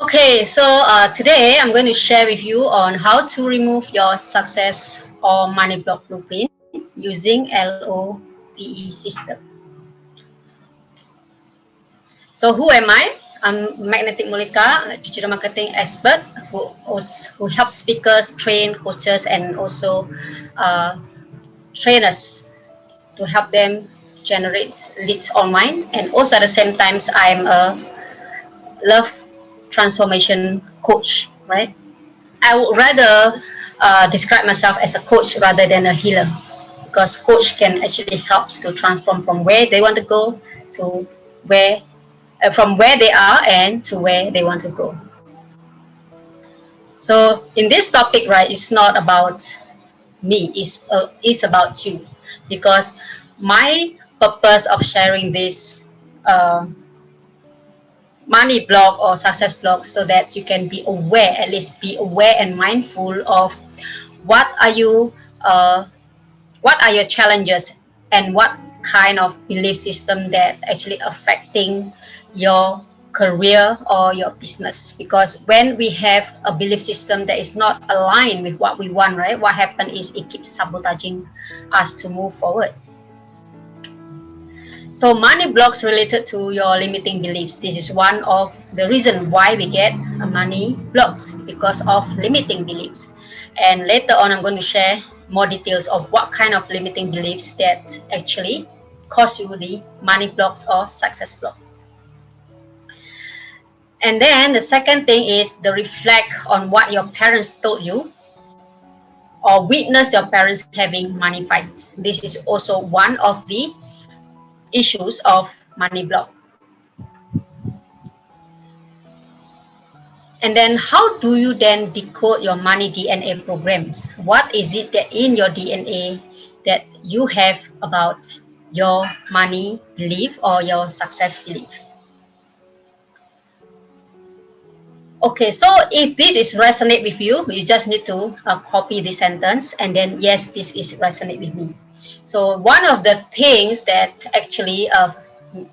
Okay, so today I'm going to share with you on how to remove your success or money block blueprint using LOVE system. So who am I? I'm Magnetic Mulika, a digital marketing expert who helps speakers, train coaches, and also uh, trainers to help them generate leads online. And also at the same time, I'm a love transformation coach, right? I would rather describe myself as a coach rather than a healer, because coach can actually help to transform from where they want to go to where from where they are and to where they want to go. So in this topic, right, it's not about me, it's about you, because my purpose of sharing this uh, money block or success block, so that you can be aware, at least be aware and mindful of what are you what are your challenges and what kind of belief system that actually affecting your career or your business. Because when we have a belief system that is not aligned with what we want, right, what happens is it keeps sabotaging us to move forward. So money blocks related to your limiting beliefs. This is one of the reason why we get a money blocks, because of limiting beliefs. And later on, I'm going to share more details of what kind of limiting beliefs that actually cause you the money blocks or success block. And then the second thing is the reflect on what your parents told you or witness your parents having money fights. This is also one of the issues of money block. And then how do you then decode your money DNA programs? What is it that in your DNA that you have about your money belief or your success belief? Okay, so if this is resonate with you, you just need to copy this sentence and then yes, this is resonate with me. So one of the things that actually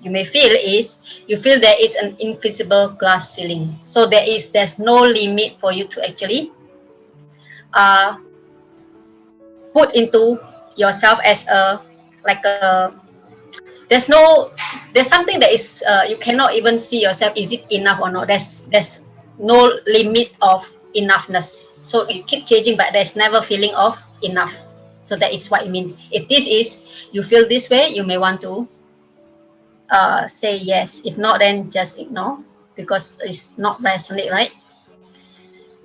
you may feel is you feel there is an invisible glass ceiling. So there's no limit for you to actually uh, put into yourself as a like a there's something that is you cannot even see yourself, is it enough or not. There's no limit of enoughness, so you keep chasing but there's never feeling of enough. So that is what it means. If this is you feel this way, you may want to say yes. If not, then just ignore, because it's not resonate, right?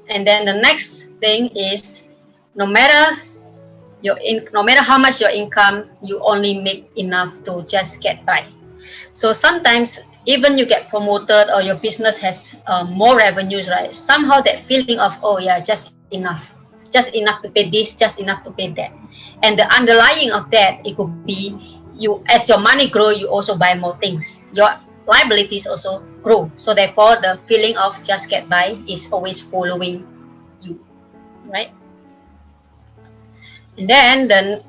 And then the next thing is, no matter no matter how much your income, you only make enough to just get by. So sometimes even you get promoted or your business has more revenues, right, somehow that feeling of, oh yeah, just enough to pay this, just enough to pay that. And the underlying of that, it could be you, as your money grow, you also buy more things, your liabilities also grow, so therefore the feeling of just get by is always following you, right? And then the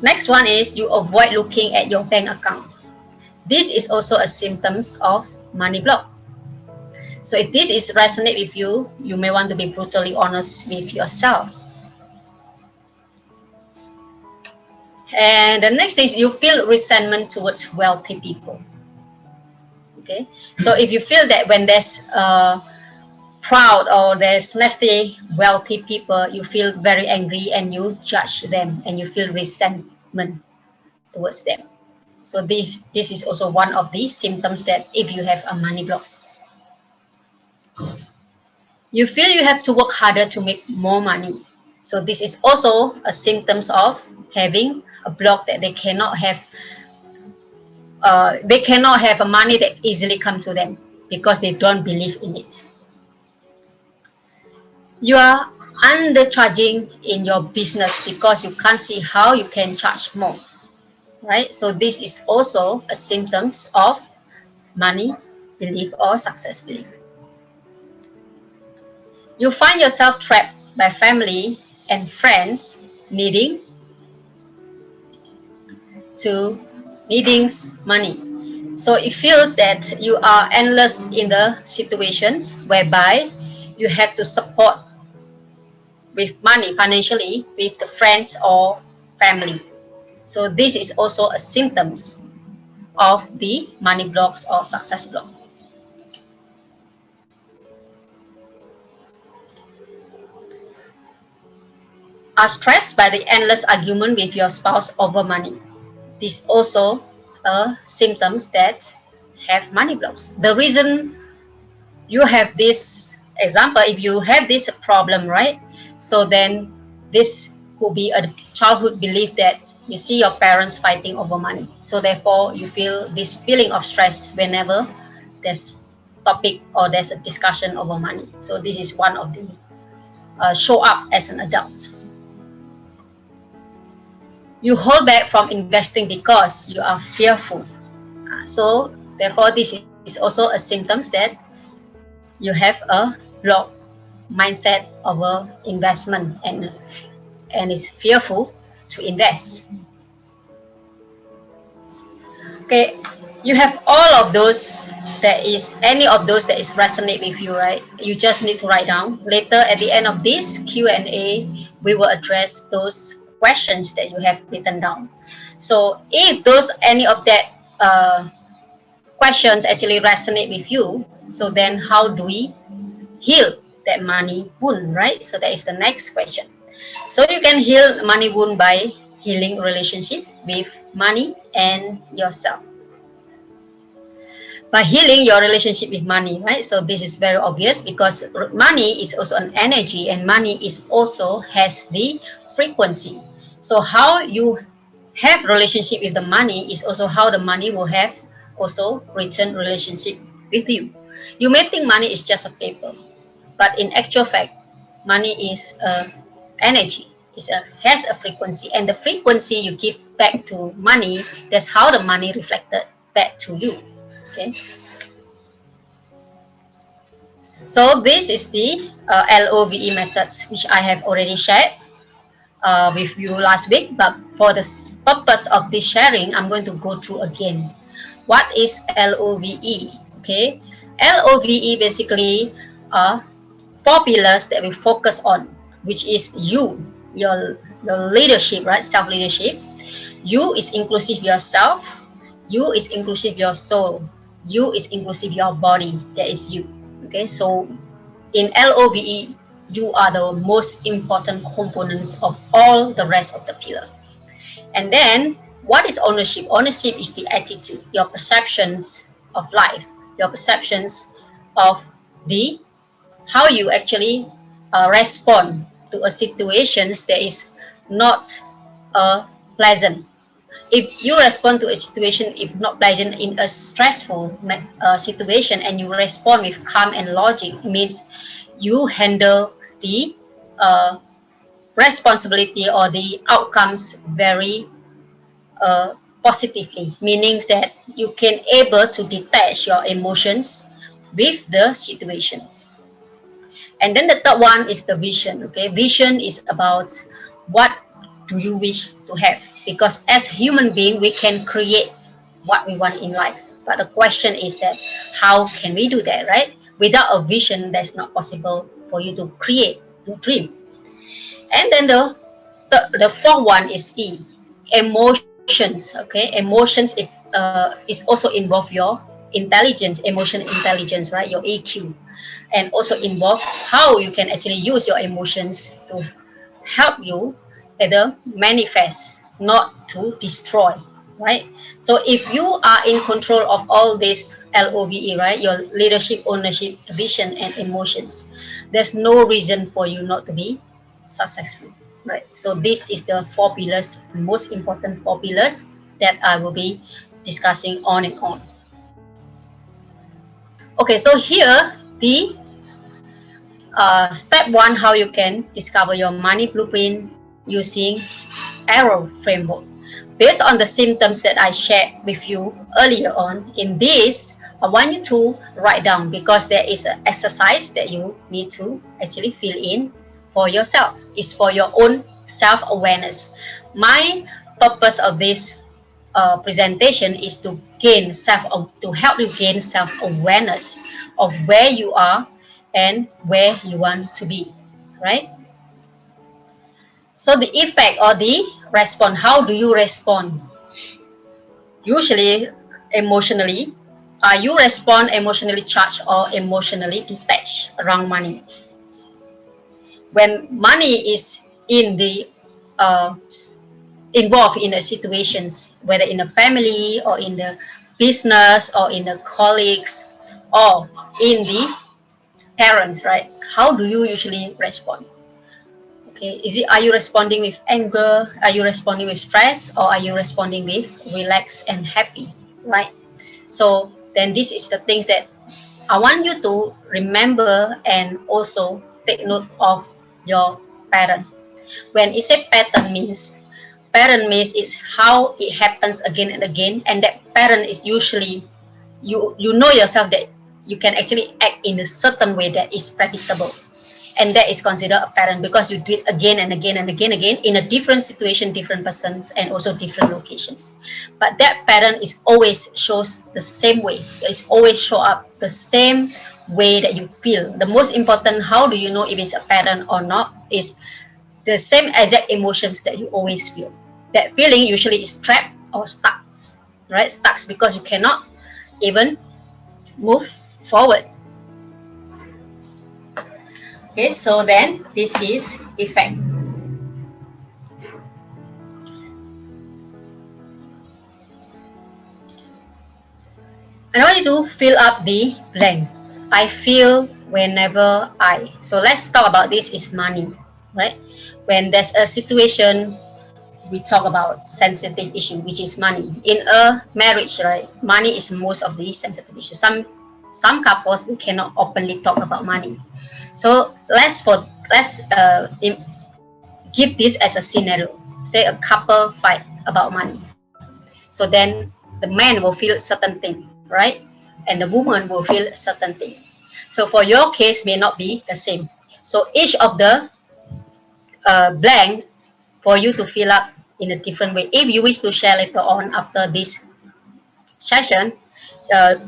next one is you avoid looking at your bank account. This is also a symptoms of money block. So if this is resonate with you, you may want to be brutally honest with yourself. And the next is you feel resentment towards wealthy people. Okay, so if you feel that when there's proud or there's nasty wealthy people, you feel very angry and you judge them and you feel resentment towards them. So this is also one of the symptoms that if you have a money block. You feel you have to work harder to make more money. So this is also a symptoms of having a block, that they cannot have a money that easily come to them because they don't believe in it. You are undercharging in your business because you can't see how you can charge more, right? So this is also a symptoms of money belief or success belief. You find yourself trapped by family and friends to needing money. So it feels that you are endless in the situations whereby you have to support with money financially with the friends or family. So this is also a symptoms of the money blocks or success block. Are stressed by the endless argument with your spouse over money. This also symptoms that have money blocks. The reason you have this example, if you have this problem, right? So then this could be a childhood belief that you see your parents fighting over money. So therefore you feel this feeling of stress whenever there's topic or there's a discussion over money. So this is one of the show up as an adult. You hold back from investing because you are fearful. So therefore this is also a symptoms that you have a block mindset of a investment and is fearful to invest. Okay, you have all of those. That is any of those that is resonate with you, right? You just need to write down. Later at the end of this Q&A, we will address those questions that you have written down. So if those any of that questions actually resonate with you, so then how do we heal that money wound, right? So that is the next question. So you can heal money wound by healing relationship with money and yourself. By healing your relationship with money, right? So this is very obvious because money is also an energy and money is also has the frequency. So how you have relationship with the money is also how the money will have also return relationship with you. You may think money is just a paper, but in actual fact, money is a energy. Has a frequency, and the frequency you give back to money, that's how the money reflected back to you. Okay. So this is the LOVE method, which I have already shared with you last week. But for the purpose of this sharing, I'm going to go through again. What is LOVE? Okay, LOVE basically are four pillars that we focus on, which is you, your leadership, right? Self leadership. You is inclusive yourself. You is inclusive your soul. You is inclusive your body. That is you. Okay, so in LOVE, you are the most important components of all the rest of the pillar. And then, what is ownership? Ownership is the attitude, your perceptions of life, your perceptions of the how you actually respond to a situation that is not pleasant. If you respond to a situation if not pleasant in a stressful situation and you respond with calm and logic, means you handle the uh, responsibility or the outcomes very positively, meaning that you can able to detach your emotions with the situations. And then the third one is the vision. Okay, vision is about what do you wish to have, because as human being we can create what we want in life, but the question is that how can we do that, right? Without a vision, that's not possible for you to create your dream. And then the fourth one is E, emotions. Okay, emotions is also involve your intelligence, emotional intelligence, right? Your EQ, and also involve how you can actually use your emotions to help you either manifest, not to destroy, right? So if you are in control of all this LOVE, right, your leadership, ownership, vision, and emotions, there's no reason for you not to be successful, right? So this is the four pillars, most important four pillars that I will be discussing on and on. Okay, so here the step one, how you can discover your money blueprint using arrow framework. Based on the symptoms that I shared with you earlier on, in this, I want you to write down because there is an exercise that you need to actually fill in for yourself. It's for your own self-awareness. My purpose of this presentation is to help you gain self-awareness of where you are and where you want to be, right? So the effect or the response, how do you respond? Usually emotionally, you respond emotionally charged or emotionally detached around money. When money is in the uh, involved in the situations, whether in a family or in the business or in the colleagues or in the parents, right? How do you usually respond? Okay, are you responding with anger? Are you responding with stress? Or are you responding with relaxed and happy, right? So then this is the things that I want you to remember and also take note of your pattern. When it say pattern means is how it happens again and again, and that pattern is usually you know yourself that you can actually act in a certain way that is predictable, and that is considered a pattern because you do it again and again and again in a different situation, different persons, and also different locations. But that pattern is always shows the same way. It is always show up the same way that you feel. The most important, how do you know if it's a pattern or not, is the same exact emotions that you always feel. That feeling usually is trapped or stuck, right? Stuck because you cannot even move forward. Okay, so then this is effect. And I want you to fill up the blank. I feel whenever I. So let's talk about this is money, right? When there's a situation, we talk about sensitive issue, which is money. In a marriage, right? Money is most of the sensitive issue. Some couples they cannot openly talk about money. So let's give this as a scenario. Say a couple fight about money. So then the man will feel certain thing, right? And the woman will feel certain thing. So for your case may not be the same. So each of the blank for you to fill up in a different way. If you wish to share later on after this session,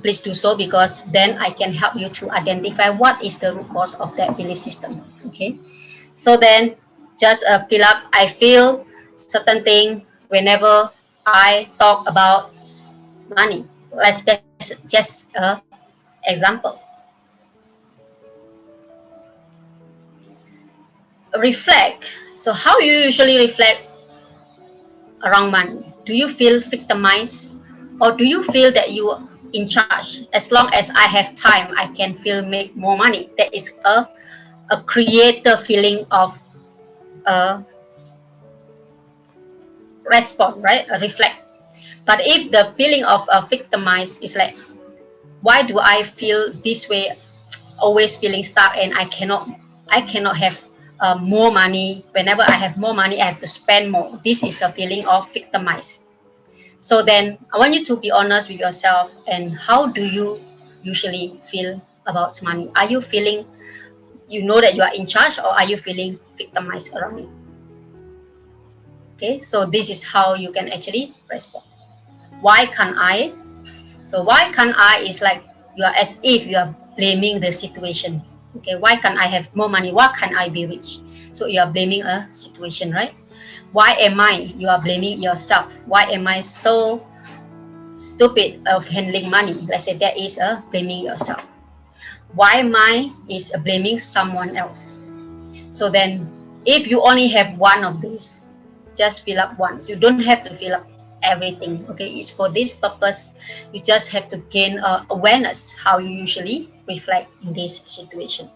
please do so because then I can help you to identify what is the root cause of that belief system. Okay, so then just fill up. I feel certain thing whenever I talk about money. Let's just example. Reflect. So how you usually reflect around money? Do you feel victimized or do you feel that you are in charge? As long as I have time, I can feel make more money. That is a creator feeling of a response, right? A reflect. But if the feeling of a victimized is like, why do I feel this way? Always feeling stuck, and I cannot have more money. Whenever I have more money, I have to spend more. This is a feeling of victimized. So then I want you to be honest with yourself and how do you usually feel about money? Are you feeling you know that you are in charge or are you feeling victimized around it? Okay, so this is how you can actually respond. Why can't I? So why can't I is like you are as if you are blaming the situation. Okay, why can't I have more money? Why can't I be rich? So you are blaming a situation, right? Why am I? You are blaming yourself. Why am I so stupid of handling money? Let's say that is a blaming yourself. Why mine is a blaming someone else. So then if you only have one of these, just fill up once. You don't have to fill up everything. Okay, it's for this purpose. You just have to gain awareness how you usually reflect in this situation.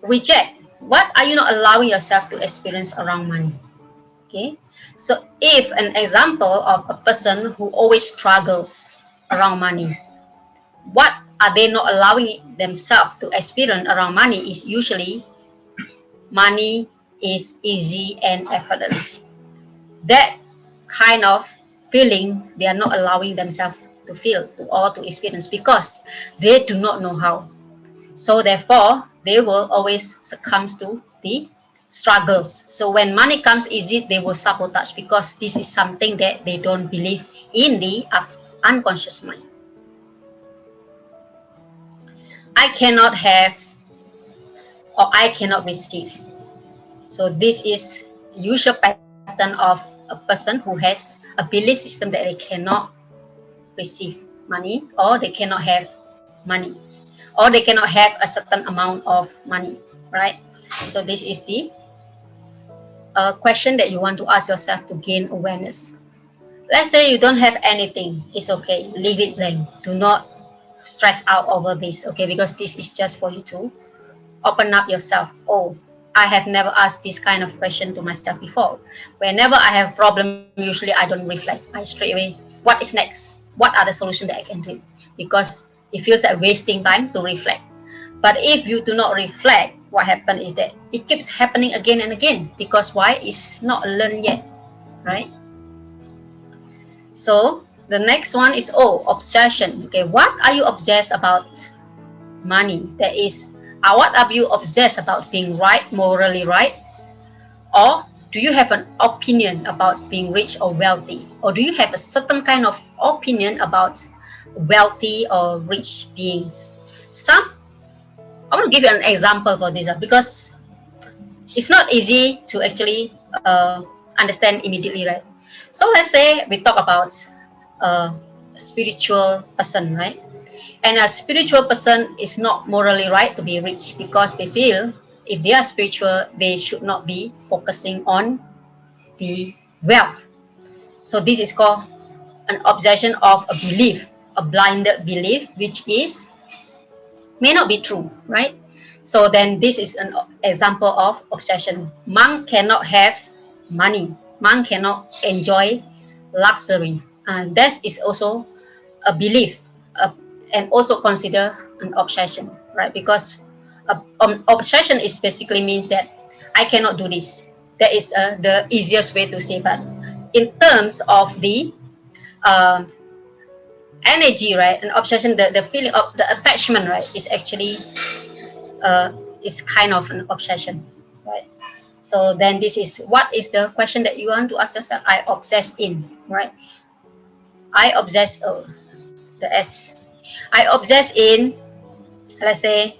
Reject. What are you not allowing yourself to experience around money? Okay, so if an example of a person who always struggles around money, what are they not allowing themselves to experience around money is usually money is easy and effortless. That kind of feeling they are not allowing themselves to feel or to experience because they do not know how. So therefore, they will always succumb to the struggles. So when money comes easy, they will sabotage because this is something that they don't believe in the unconscious mind. I cannot have or I cannot receive. So this is usual pattern of a person who has a belief system that they cannot receive money, or they cannot have money, or they cannot have a certain amount of money, right? So this is the question that you want to ask yourself to gain awareness. Let's say you don't have anything, it's okay, leave it blank. Do not stress out over this, okay, because this is just for you to open up yourself. Oh, I have never asked this kind of question to myself before. Whenever I have problem, usually I don't reflect. I straight away, what is next? What are the solutions that I can do? Because it feels like wasting time to reflect. But if you do not reflect, what happens is that it keeps happening again and again. Because why? It's not learned yet, right? So the next one is obsession. Okay, what are you obsessed about? Money. That is, what are you obsessed about? Being right, morally right? Or do you have an opinion about being rich or wealthy? Or do you have a certain kind of opinion about wealthy or rich beings? I want to give you an example for this because it's not easy to actually understand immediately, right? So let's say we talk about a spiritual person, right? And a spiritual person is not morally right to be rich because they feel if they are spiritual, they should not be focusing on the wealth. So this is called an obsession of a belief, a blinded belief, which is may not be true, right? So then this is an example of obsession. Monk cannot have money. Monk cannot enjoy luxury. And that is also a belief and also consider an obsession, right? Because obsession is basically means that I cannot do this. That is the easiest way to say. But in terms of the uh, energy, right, an obsession, the feeling of the attachment, right, is actually is kind of an obsession, right? So then this is what is the question that you want to ask yourself. I obsess in, right? I obsess the S. I obsess in, let's say,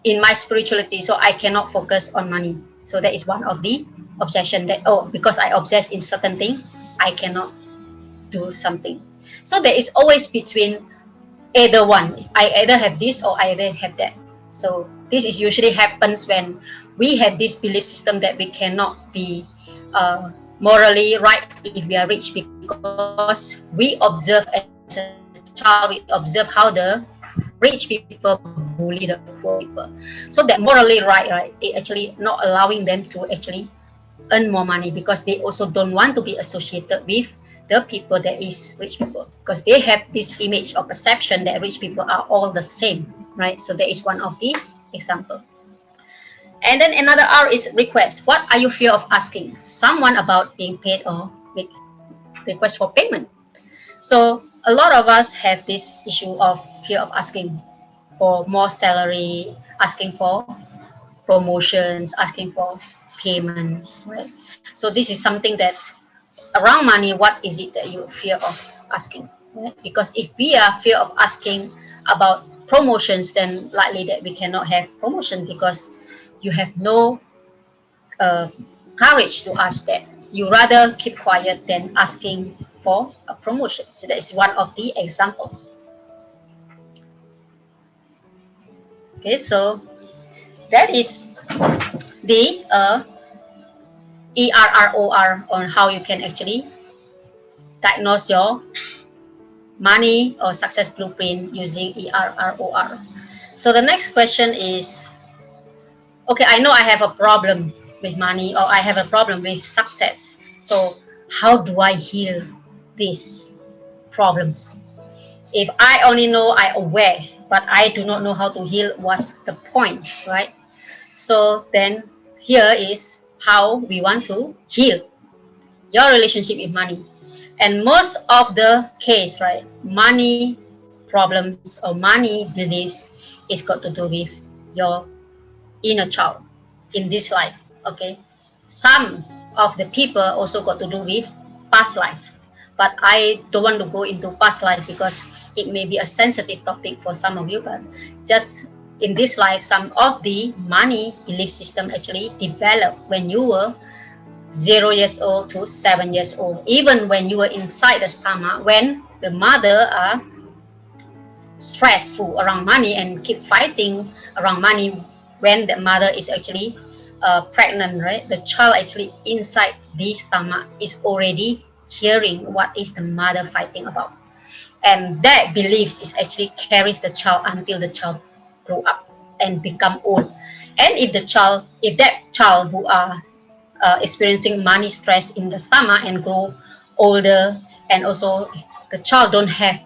in my spirituality, so I cannot focus on money. So that is one of the obsession that because I obsess in certain thing, I cannot do something. So there is always between either one. I either have this or I either have that. So this is usually happens when we have this belief system that we cannot be morally right if we are rich because we observe as a child, we observe how the rich people bully the poor people. So that morally right, it actually not allowing them to actually earn more money because they also don't want to be associated with the people that is rich people because they have this image or perception that rich people are all the same, right? So that is one of the example. And then another R is request. What are you fear of asking someone about being paid or request for payment? So a lot of us have this issue of fear of asking for more salary, asking for promotions, asking for payment, right? So this is something that around money, what is it that you fear of asking, right? Because if we are fear of asking about promotions, then likely that we cannot have promotion because you have no uh, courage to ask that. You rather keep quiet than asking for a promotion. So that is one of the example. Okay, so that is the ERROR on how you can actually diagnose your money or success blueprint using ERROR. So the next question is, okay, I know I have a problem with money or I have a problem with success. So how do I heal these problems? If I only know I aware, but I do not know how to heal, what's the point, right? So then here is how we want to heal your relationship with money. And most of the case, right, money problems or money beliefs is got to do with your inner child. in this life. Okay, some of the people also got to do with past life, but I don't want to go into past life because it may be a sensitive topic for some of you. But just in this life, some of the money belief system actually developed when you were 0 years old to 7 years old, even when you were inside the stomach, when the mother are stressful around money and keep fighting around money. When the mother is actually pregnant, right, the child actually inside the stomach is already hearing what is the mother fighting about, and that beliefs is actually carries the child until the child grow up and become old. And if that child who are experiencing money stress in the stomach and grow older, and also the child don't have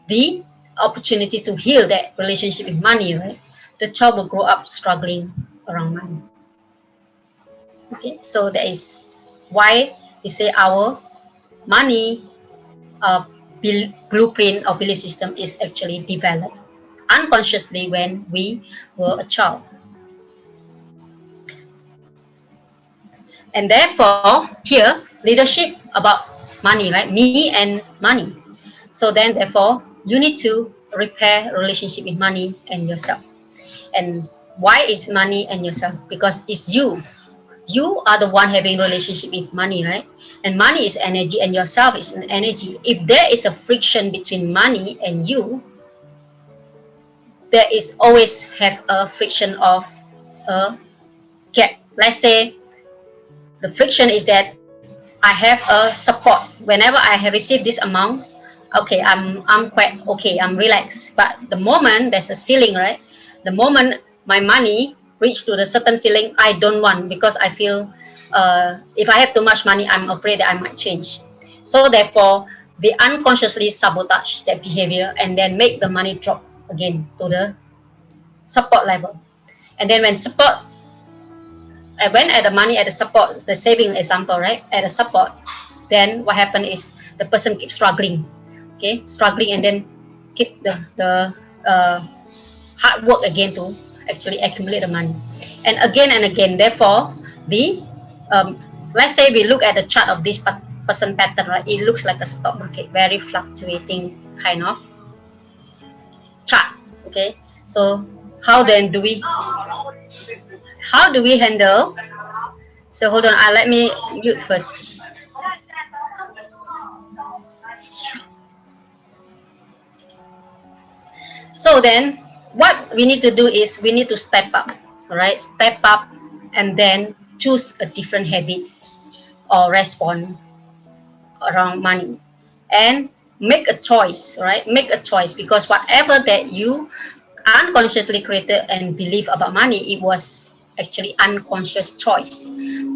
the opportunity to heal that relationship with money, right? The child will grow up struggling around money. Okay, so that is why they say our money blueprint or belief system is actually developed unconsciously when we were a child. And therefore, here, leadership about money, right? Me and money. So then, therefore, you need to repair relationship with money and yourself. And why is money and yourself? Because it's you. You are the one having relationship with money, right? And money is energy and yourself is an energy. If there is a friction between money and you, there is always have a friction of a gap. Let's say the friction is that I have a support. Whenever I have received this amount, okay, I'm quite okay, I'm relaxed. But the moment there's a ceiling, right? The moment my money reach to the certain ceiling, I don't want, because I feel if I have too much money, I'm afraid that I might change. So therefore, they unconsciously sabotage that behavior and then make the money drop again to the support level. And then when support, when at the money at the support, the saving example, right? At the support, then what happened is the person keeps struggling, okay, struggling, and then keep the hard work again to actually accumulate the money, and again. Therefore, the let's say we look at the chart of this person pattern, right? It looks like a stock market, very fluctuating kind of chart. Okay, so how then do we handle? So hold on, let me mute first. So then, what we need to do is we need to step up, all right? Step up and then choose a different habit or respond around money, and make a choice, right? Make a choice, because whatever that you unconsciously created and believe about money, it was actually unconscious choice.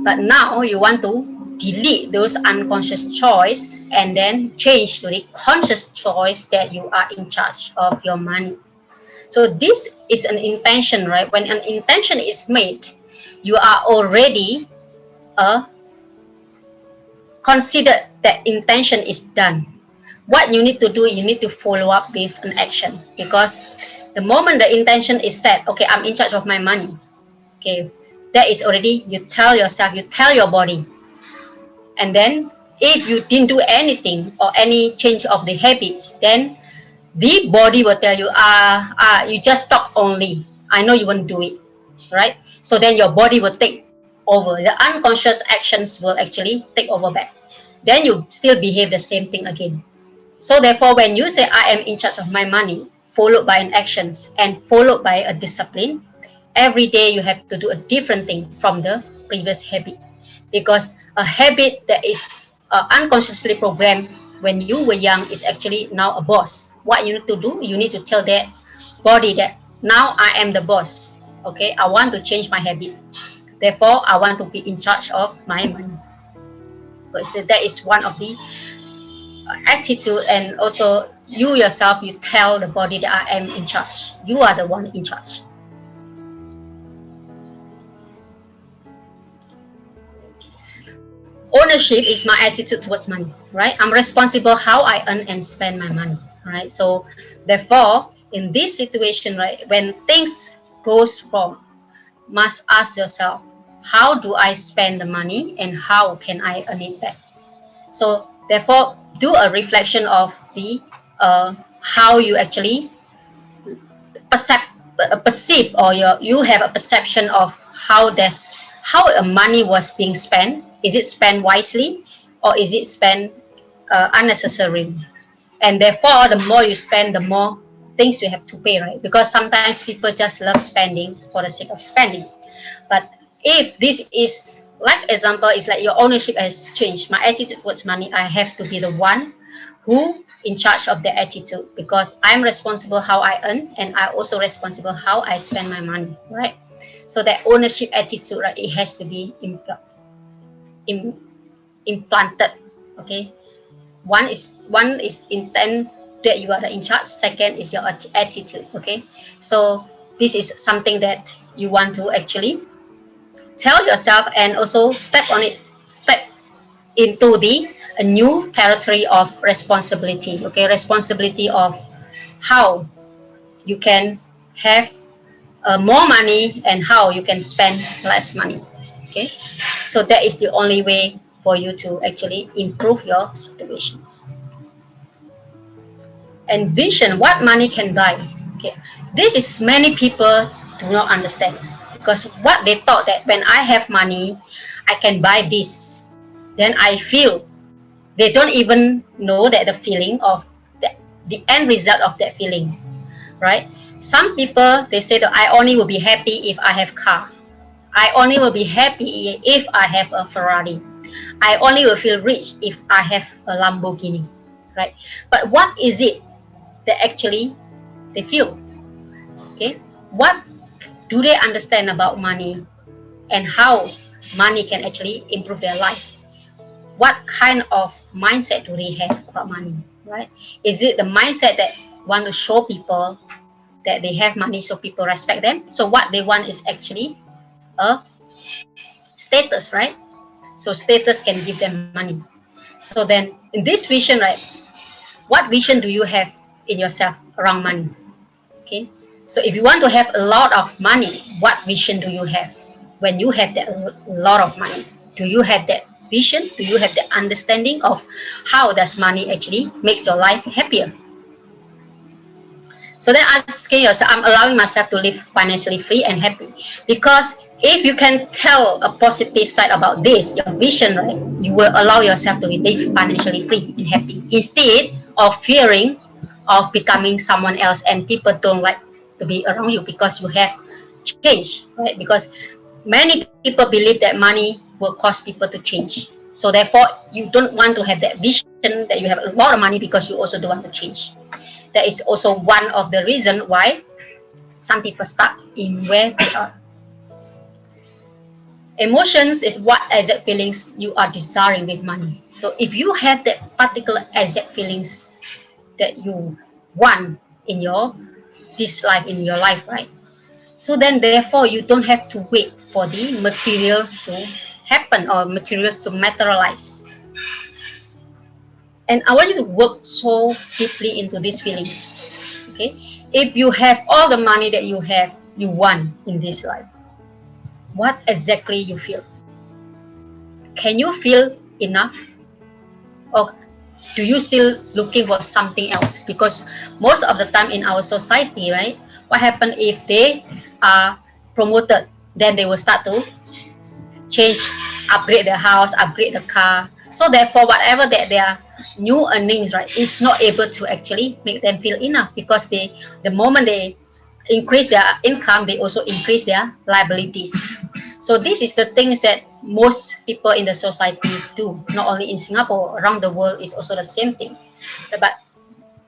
But now you want to delete those unconscious choice and then change to the conscious choice that you are in charge of your money. So this is an intention, right? When an intention is made, you are already considered that intention is done. What you need to do, you need to follow up with an action, because the moment the intention is set, okay, I'm in charge of my money. Okay, that is already, you tell yourself, you tell your body. And then if you didn't do anything or any change of the habits, then the body will tell you, you just stop only. I know you won't do it, right? So then your body will take over. The unconscious actions will actually take over back. Then you still behave the same thing again. So therefore, when you say, I am in charge of my money, followed by an actions and followed by a discipline, every day you have to do a different thing from the previous habit. Because a habit that is unconsciously programmed when you were young is actually now a boss. What you need to do, you need to tell that body that now I am the boss. Okay, I want to change my habit. Therefore, I want to be in charge of my money. So that is one of the attitude, and also you yourself, you tell the body that I am in charge. You are the one in charge. Ownership is my attitude towards money, right? I'm responsible how I earn and spend my money, right? So therefore, in this situation, right, when things goes wrong, must ask yourself, how do I spend the money and how can I earn it back. So therefore, do a reflection of the how you actually perceive, or you have a perception of how a money was being spent. Is it spent wisely or is it spent unnecessarily? And therefore, the more you spend, the more things you have to pay, right? Because sometimes people just love spending for the sake of spending. But if this is like example, it's like your ownership has changed. My attitude towards money, I have to be the one who in charge of the attitude, because I'm responsible how I earn and I also responsible how I spend my money, right? So that ownership attitude, right, it has to be im- implanted. Okay, one is intent that you are in charge. Second is your attitude. Okay, so this is something that you want to actually tell yourself and also step into the a new territory of responsibility. Okay, responsibility of how you can have more money and how you can spend less money. Okay, so that is the only way for you to actually improve your situations. And vision, what money can buy. Okay, this is many people do not understand, because what they thought that when I have money I can buy this, then I feel, they don't even know that the feeling of the end result of that feeling, right? Some people, they say that I only will be happy if I have car, I only will be happy if I have a Ferrari, I only will feel rich if I have a Lamborghini, right? But what is it that actually they feel? Okay, what do they understand about money and how money can actually improve their life? What kind of mindset do they have about money, right? Is it the mindset that want to show people that they have money so people respect them? So what they want is actually a status, right? So status can give them money. So then in this vision, right, what vision do you have in yourself around money? Okay, so if you want to have a lot of money, what vision do you have when you have that lot of money? Do you have that vision? Do you have the understanding of how does money actually makes your life happier? So then asking yourself, I'm allowing myself to live financially free and happy. Because if you can tell a positive side about this, your vision, right, you will allow yourself to live financially free and happy, instead of fearing of becoming someone else, and people don't like to be around you because you have change, right? Because many people believe that money will cause people to change. So therefore, you don't want to have that vision that you have a lot of money because you also don't want to change. That is also one of the reason why some people stuck in where they are. Emotions is what exact feelings you are desiring with money. So if you have that particular exact feelings that you want in your this life, in your life, right? So then therefore you don't have to wait for the materials to happen or materials to materialize. And I want you to work so deeply into these feelings. Okay, if you have all the money that you want in this life, what exactly you feel? Can you feel enough, or do you still looking for something else? Because most of the time in our society, right, what happen if they are promoted, then they will start to change, upgrade their house, upgrade the car. So therefore, whatever that their new earnings, right, is not able to actually make them feel enough, because the moment they increase their income, they also increase their liabilities. So this is the things that most people in the society do, not only in Singapore, around the world is also the same thing. But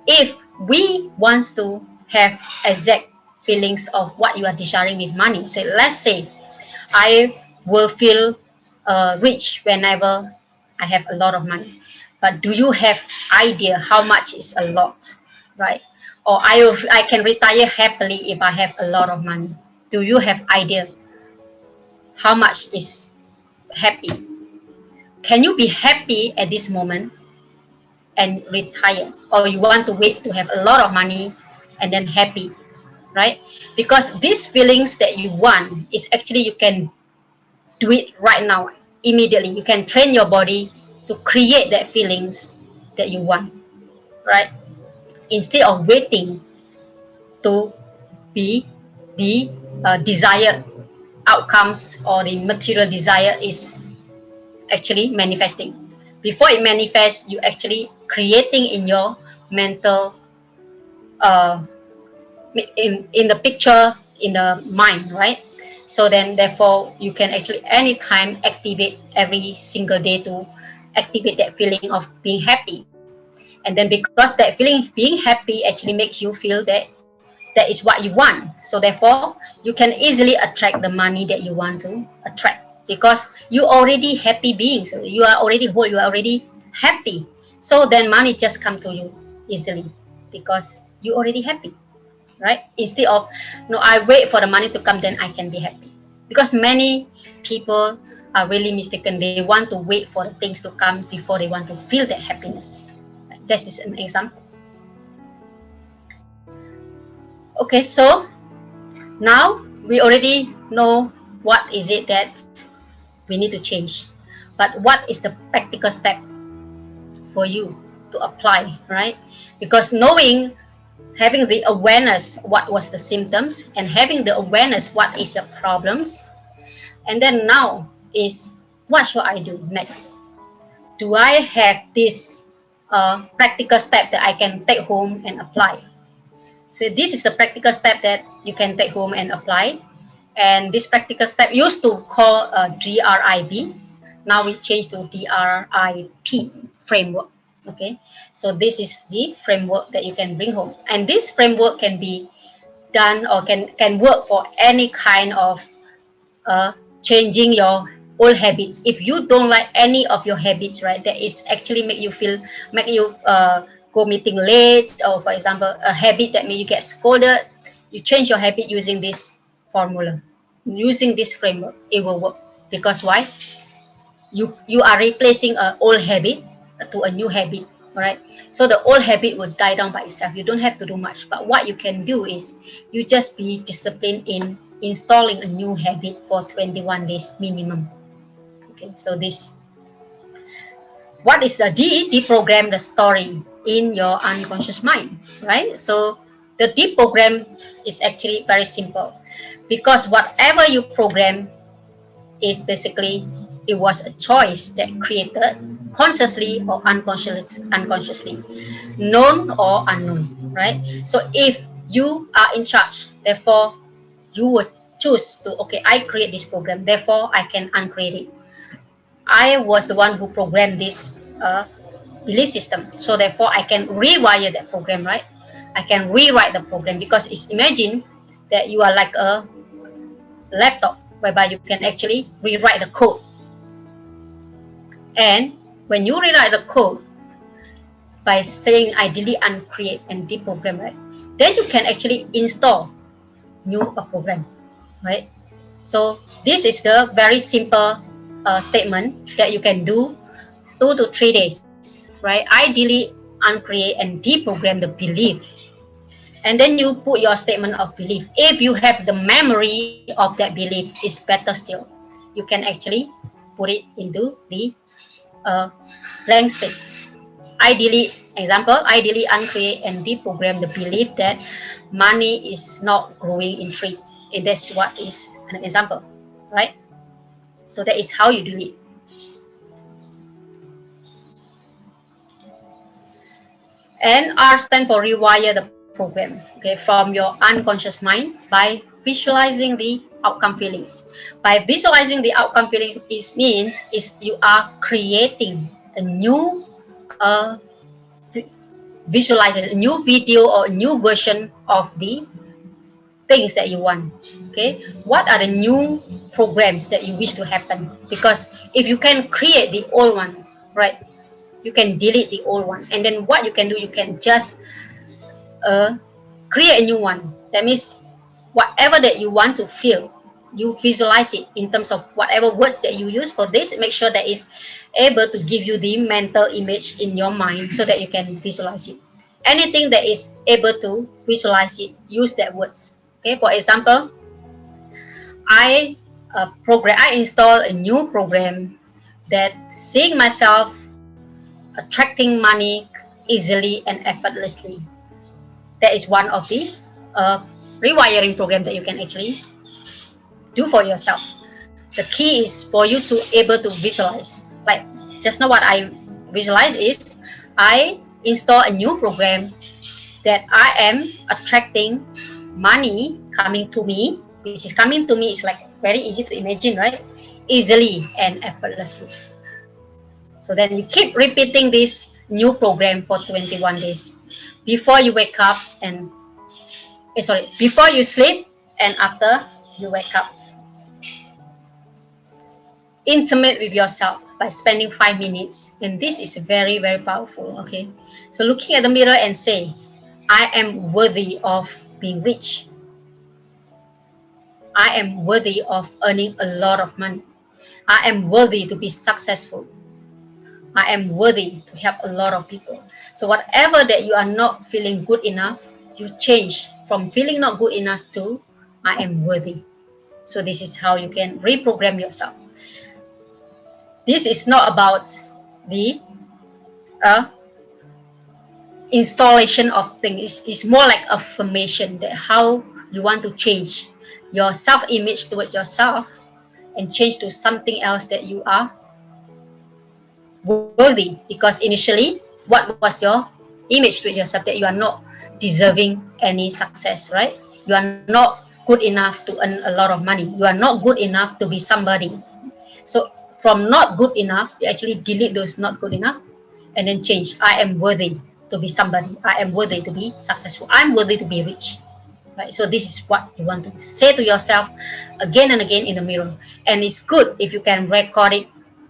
if we want to have exact feelings of what you are desiring with money, so let's say I will feel rich whenever I have a lot of money. But do you have idea how much is a lot, right? Or I can retire happily if I have a lot of money. Do you have idea how much is happy? Can you be happy at this moment and retire, or you want to wait to have a lot of money and then happy, right? Because these feelings that you want is actually you can do it right now, immediately. You can train your body to create that feelings that you want, right? Instead of waiting to be the desired outcomes or the material desire is actually manifesting. Before it manifests, you actually creating in your mental, uh, in the picture, in the mind, right? So then therefore you can actually anytime activate every single day to activate that feeling of being happy. And then because that feeling being happy actually makes you feel that that is what you want, so therefore you can easily attract the money that you want to attract, because you already happy being, so you are already whole, you are already happy. So then money just come to you easily because you already happy, right? Instead of, no, I wait for the money to come, then I can be happy. Because many people are really mistaken. They want to wait for the things to come before they want to feel that happiness. This is an example. Okay, so now we already know what is it that we need to change. But what is the practical step for you to apply, right? Because knowing, having the awareness what was the symptoms, and having the awareness what is the problems, and then now is what should I do next? Do I have this practical step that I can take home and apply? So this is the practical step that you can take home and apply. And this practical step used to call DRIB. Now we change to DRIP framework. Okay, so this is the framework that you can bring home, and this framework can be done or can work for any kind of changing your old habits. If you don't like any of your habits, right, that is actually make you go meeting late, or for example a habit that make you get scolded, you change your habit using this formula, using this framework, it will work. Because why? You are replacing an old habit to a new habit, right? So the old habit will die down by itself. You don't have to do much, but what you can do is you just be disciplined in installing a new habit for 21 days minimum. Okay, so this, what is the deprogram the story in your unconscious mind, right? So the deprogram is actually very simple, because whatever you program is basically, it was a choice that created consciously or unconsciously, known or unknown, right? So if you are in charge, therefore you would choose to, okay, I create this program, therefore I can uncreate it. I was the one who programmed this belief system, so therefore I can rewire that program, right? I can rewrite the program, because it's, imagine that you are like a laptop whereby you can actually rewrite the code. And when you rewrite the code by saying I delete, uncreate, and deprogram, right, then you can actually install new program, right? So this is the very simple statement that you can do 2 to 3 days, right? I delete, uncreate, and deprogram the belief, and then you put your statement of belief. If you have the memory of that belief, is better still. You can actually put it into the uh, blank space. I delete, example, I delete, uncreate, and deprogram the belief that money is not growing in tree. And that's what is an example, right? So that is how you do it. And R stand for rewire the program, okay, from your unconscious mind by visualizing the outcome feelings. By visualizing the outcome feeling is means is you are creating a new visualization, a new video or a new version of the things that you want. Okay, what are the new programs that you wish to happen? Because if you can create the old one, right, you can delete the old one, and then what you can do, you can just uh, create a new one. That means whatever that you want to feel, you visualize it in terms of whatever words that you use for this. Make sure that is able to give you the mental image in your mind so that you can visualize it. Anything that is able to visualize it, use that words. Okay, for example, I a program. I install a new program that seeing myself attracting money easily and effortlessly. That is one of the rewiring program that you can actually do for yourself. The key is for you to able to visualize. Like just now, what I visualize is I install a new program that I am attracting money coming to me, which is coming to me is like very easy to imagine, right? Easily and effortlessly. So then you keep repeating this new program for 21 days before you wake up and before you sleep and after you wake up. Intimate with yourself by spending 5 minutes, and this is very, very powerful. Okay, so looking at the mirror and say, I am worthy of being rich. I am worthy of earning a lot of money. I am worthy to be successful. I am worthy to help a lot of people. So whatever that you are not feeling good enough, you change from feeling not good enough to I am worthy. So this is how you can reprogram yourself. This is not about the uh, installation of things. It's more like affirmation that how you want to change your self-image towards yourself and change to something else that you are worthy. Because initially, what was your image towards yourself that you are not deserving any success, right? You are not good enough to earn a lot of money. You are not good enough to be somebody. So from not good enough, you actually delete those not good enough and then change. I am worthy to be somebody. I am worthy to be successful. I'm worthy to be rich. Right? So this is what you want to say to yourself again and again in the mirror. And it's good if you can record it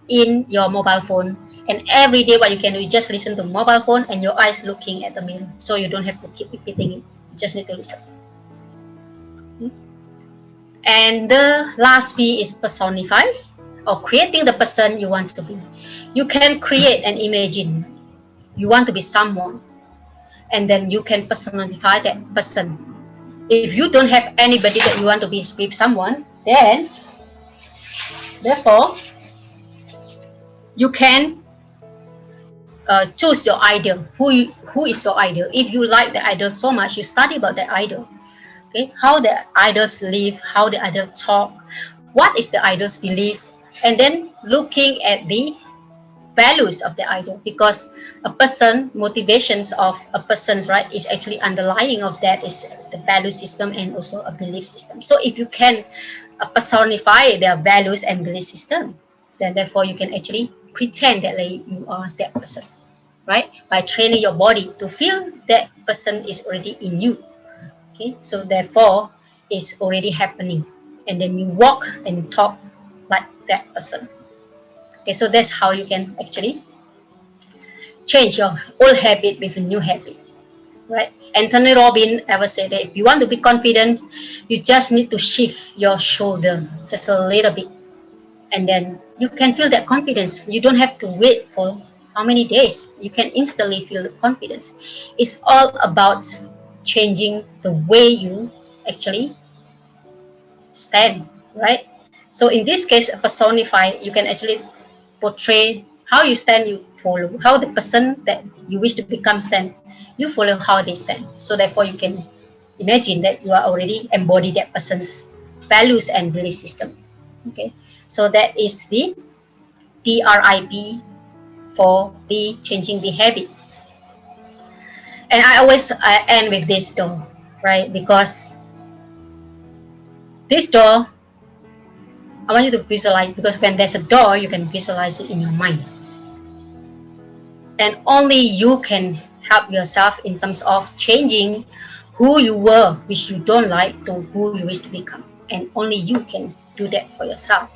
in your mobile phone. And every day what you can do is just listen to mobile phone and your eyes looking at the mirror. So you don't have to keep repeating it. You just need to listen. And the last P is personify, or creating the person you want to be. You can create and imagine you want to be someone, and then you can personify that person. If you don't have anybody that you want to be with someone, then therefore you can choose your idol. Who is your idol? If you like the idol so much, you study about that idol. Okay, how the idols live, how the idol talk, what is the idol's belief, and then looking at the values of the idol, because a person motivations of a person's right is actually underlying of that is the value system and also a belief system. So if you can personify their values and belief system, then therefore you can actually pretend that like you are that person, right? By training your body to feel that person is already in you. Okay, so therefore it's already happening, and then you walk and talk like that person. Okay, so that's how you can actually change your old habit with a new habit, right? Anthony Robbins ever said that if you want to be confident, you just need to shift your shoulder just a little bit, and then you can feel that confidence. You don't have to wait for how many days. You can instantly feel the confidence. It's all about changing the way you actually stand, right? So in this case, personify, you can actually portray how you stand, you follow. How the person that you wish to become stand, you follow how they stand. So therefore you can imagine that you are already embody that person's values and belief system. Okay, so that is the DRIP for the changing the habit. And I always end with this door, right? Because this door, I want you to visualize, because when there's a door, you can visualize it in your mind. And only you can help yourself in terms of changing who you were, which you don't like, to who you wish to become. And only you can do that for yourself.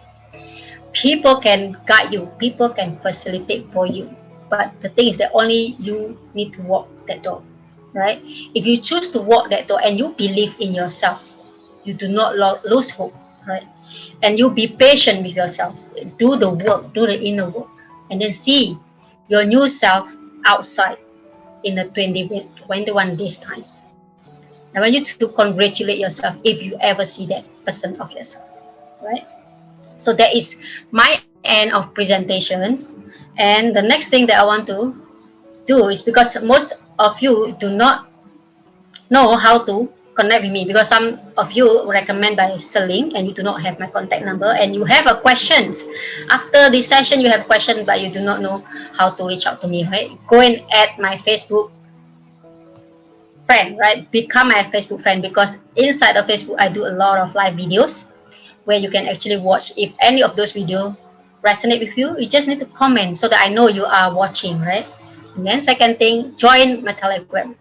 People can guide you, people can facilitate for you. But the thing is that only you need to walk that door, right? If you choose to walk that door and you believe in yourself, you do not lose hope, right? And you be patient with yourself. Do the work, do the inner work, and then see your new self outside in the 21 days time. I want you to congratulate yourself if you ever see that person of yourself, right? So that is my end of presentations. And the next thing that I want to do is, because most of you do not know how to connect with me, because some of you recommend by selling and you do not have my contact number, and you have a questions after this session, you have questions but you do not know how to reach out to me, right? Go and add my Facebook friend, right? Become my Facebook friend, because inside of Facebook I do a lot of live videos where you can actually watch. If any of those videos resonate with you, you just need to comment so that I know you are watching, right? And then second thing, join my Telegram.